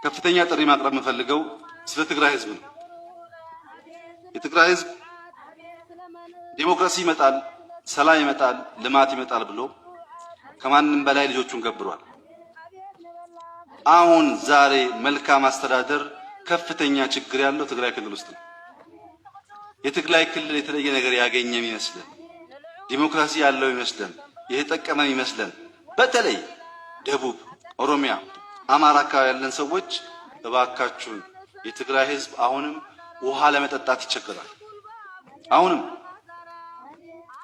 ከፍተኛ ጥሪ ማቅረብ የምፈልገው ስለ ትግራይ ህዝብ ነው። የትግራይ ህዝብ ዲሞክራሲ ይመጣል፣ ሰላም ይመጣል፣ ልማት ይመጣል ብሎ ከማንም በላይ ልጆቹን ገብሯል። አሁን ዛሬ መልካም አስተዳደር ከፍተኛ ችግር ያለው ትግራይ ክልል ውስጥ ነው። የትግራይ ክልል የተለየ ነገር ያገኘም ይመስለን፣ ዲሞክራሲ ያለው ይመስለን፣ የተጠቀመም ይመስለን። በተለይ ደቡብ፣ ኦሮሚያ፣ አማራ አካባቢ ያለን ሰዎች እባካችሁን የትግራይ ህዝብ አሁንም ውሃ ለመጠጣት ይቸገራል። አሁንም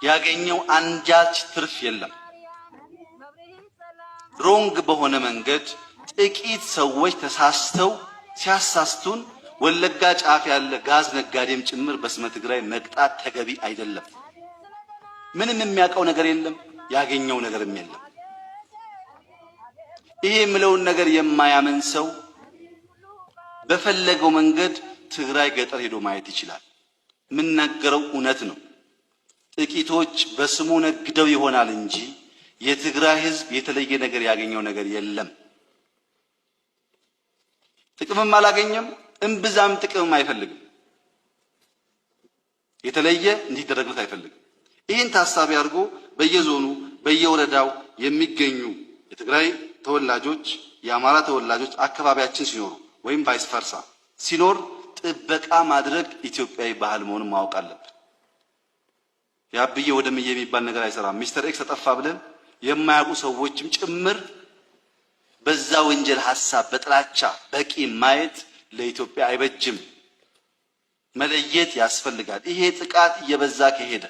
ያገኘው አንጃች ትርፍ የለም። ሮንግ በሆነ መንገድ ጥቂት ሰዎች ተሳስተው ሲያሳስቱን ወለጋ ጫፍ ያለ ጋዝ ነጋዴም ጭምር በስመ ትግራይ መቅጣት ተገቢ አይደለም። ምንም የሚያውቀው ነገር የለም፣ ያገኘው ነገርም የለም። ይሄ የምለውን ነገር የማያምን ሰው በፈለገው መንገድ ትግራይ ገጠር ሄዶ ማየት ይችላል። የምናገረው እውነት ነው። ጥቂቶች በስሙ ነግደው ይሆናል እንጂ የትግራይ ህዝብ የተለየ ነገር ያገኘው ነገር የለም። ጥቅምም አላገኘም፣ እምብዛም ጥቅምም አይፈልግም። የተለየ እንዲደረግለት አይፈልግም። ይህን ታሳቢ አድርጎ በየዞኑ በየወረዳው የሚገኙ የትግራይ ተወላጆች የአማራ ተወላጆች አካባቢያችን ሲኖሩ ወይም ቫይስ ፈርሳ ሲኖር ጥበቃ ማድረግ ኢትዮጵያዊ ባህል መሆኑን ማወቅ አለብን። ያብዬ ወደምዬ የሚባል ነገር አይሰራም። ሚስተር ኤክስ ተጠፋ ብለን የማያውቁ ሰዎችም ጭምር በዛ ወንጀል ሐሳብ በጥላቻ በቂ ማየት ለኢትዮጵያ አይበጅም። መለየት ያስፈልጋል። ይሄ ጥቃት እየበዛ ከሄደ